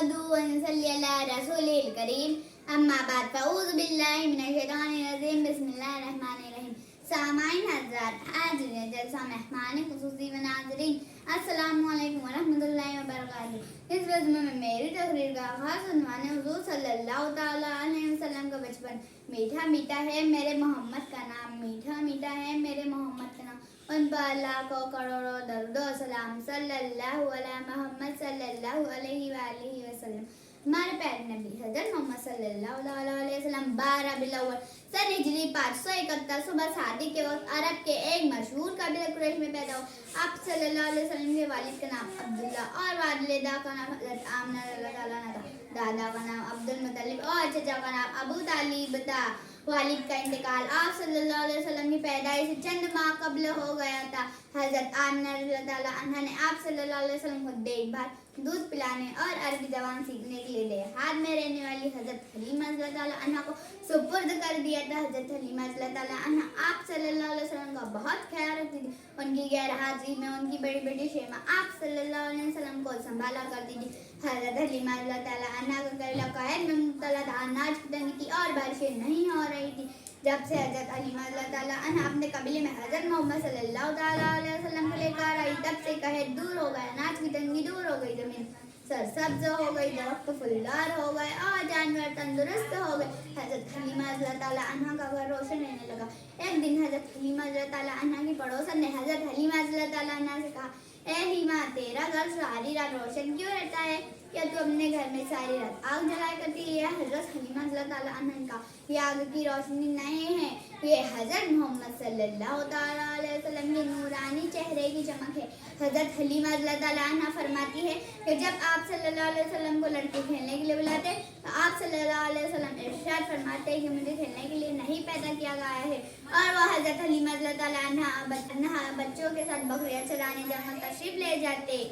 नहमदुहु व नसल्ली अला रसूलिल करीम अम्मा बाद फ़अऊज़ु बिल्लाहि मिनश शैतानिर रजीम बिस्मिल्लाहिर रहमानिर रहीम। सामाईन हज़रात, हाज़िरीन जलसा, मेहमान ख़ुसूसी व नाज़रीन, अस्सलामु अलैकुम व रहमतुल्लाहि व बरकातुहू। इस वज़्म में मेरी तकरीर का खास उन्वान है हुज़ूर सल्लल्लाहु तआला अलैहि वसल्लम का बचपन। मीठा मीठा है मेरे मोहम्मद का नाम, मीठा मीठा है मेरे मोहम्मद का नाम। उन पर अल्लाह को करोड़ों दरूद व सलाम सल्लल्लाहु अला मोहम्मद सल्लल्लाहु अलैहि वसल्लम। हमारे प्यारे नबी हज़रत मोहम्मद सल्लल्लाहु अलैहि वसल्लम 12 रबीउल अव्वल सन हिजरी 571 सुबह शादी के वक्त अरब के एक मशहूर कबीला कुरैश में पैदा हुए। आप सल्लल्लाहु अलैहि वसल्लम के वालिद का नाम अब्दुल्ला और वालिदा का नाम हज़रत आमिना रज़ियल्लाहु ताला अन्हा था। दादा का नाम अब्दुल मुत्तलिब और चचा का नाम अबू तालिब था। वालिद का इंतकाल आप सल्लल्लाहु अलैहि वसल्लम की पैदाइश से चंद माह कबल हो गया था। हज़रत आमिना रज़ियल्लाहु ताला अन्हा ने आप सल्लल्लाहु अलैहि वसल्लम को देखभाल, दूध पिलाने और अरबी ज़बान सीखने के लिए देहात में रहने वाली हज़रत हलीमा रज़ियल्लाहु ताला अन्हा को सुपुर्द कर दिया था। हज़रत हलीमा रज़ियल्लाहु ताला अन्हा आप सल्लल्लाहु अलैहि वसल्लम का बहुत ख्याल रखती थी। उनकी गैर हाजिरी में उनकी बड़ी बेटी शेमा आप सल्लल्लाहु अलैहि वसल्लम को संभाला करती थी। हज़रत हलीमा रज़ियल्लाहु ताला अन्हा का कबीला कहर में मुब्तला था, अनाज की तंगी थी और बारिशें नहीं हो रही थी। जब से हज़रत हलीमा रज़ियल्लाहु ताला अन्हा अपने कबीले में हज़रत मोहम्मद सल्लल्लाहु ताला अलैहि वसल्लम को लेकर आई, तब से कहर दूर हो गया, अनाज की तंगी दूर हो गई, जमीन सरसब्ज हो गई, दरख्त फूलदार हो गए और जानवर तंदुरुस्त हो गए। हज़रत हलीमा रज़ियल्लाहु ताला अन्हा का घर रोशन रहने लगा। एक दिन हज़रत हलीमा रज़ियल्लाहु ताला अन्हा की पड़ोसन ने हज़रत हलीमा रज़ियल्लाहु ताला अन्हा से कहा, ए हलीमा, तेरा घर सारी रात रोशन क्यों रहता है? क्या तू अपने घर में सारी रात आग जलाया करती है? हज़रत हलीमा रज़ियल्लाहु ताला अन्हा ने कहा, ये आग की रोशनी नहीं है, ये हज़रत मोहम्मद सल्लल्लाहु ताला अलैहि वसल्लम के नूरानी चेहरे की चमक है। हज़रत हलीमा रज़ियल्लाहु ताला अन्हा फरमाती है कि जब आप सल्लल्लाहु अलैहि वसल्लम को लड़के खेलने के लिए बुलाते तो आप सल्लल्लाहु अलैहि वसल्लम इरशाद फरमाते हैं कि मुझे खेलने के लिए नहीं पैदा किया गया है। और वह हज़रत हलीमा रज़ियल्लाहु ताला अन्हा बच्चों के साथ बकरियां चराने जंगल तशरीफ ले जाते।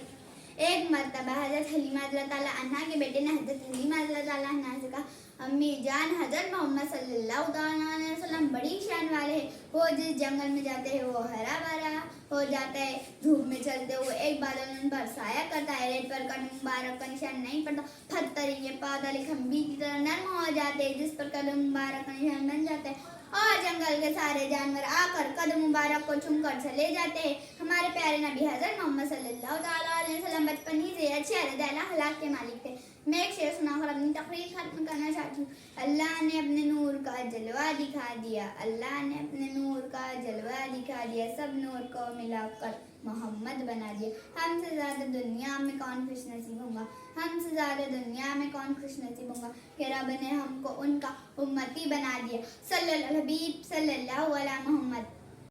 एक मर्तबा हज़रत हलीमा रज़ियल्लाहु ताला अन्हा के बेटे ने हज़रत हलीमा रज़ियल्लाहु ताला अन्हा से कहा, अम्मी जान, हज़रत मोहम्मद सल्लल्लाहु ताला अलैहि वसल्लम बड़ी शान वाले हैं। वो जिस जंगल में जाते हैं वो हरा भरा हो जाता है। धूप में चलते हुए एक बादल उन पर साया करता है। रेत पर कदम मुबारक का निशान नहीं पड़ता। पत्थरीले पादल खंबी की तरह नरम हो जाते हैं, जिस पर कदम मुबारक का निशान बन जाता है और जंगल के सारे जानवर आकर कदम मुबारक को चूमकर चले जाते हैं। हमारे प्यारे नबी हज़रत मोहम्मद सल्लल्लाहु ताला अलैहि वसल्लम बचपन ही से अच्छे अल्लाह हलाक के मालिक थे। मैं एक शेर सुनाकर अपनी तकरीर खत्म करना चाहती हूँ। अल्लाह ने अपने नूर का जलवा दिखा दिया, अल्लाह ने अपने नूर का जलवा दिखा दिया, सब नूर को मिलाकर मोहम्मद बना दिया। हमसे ज़्यादा दुनिया में कौन खुश नसीब होगा, हमसे ज़्यादा दुनिया में कौन खुश नसीब होगा कि रब ने हमको उनका उम्मती बना दिया। सल्लल्लाहु अलैहि मोहम्मद।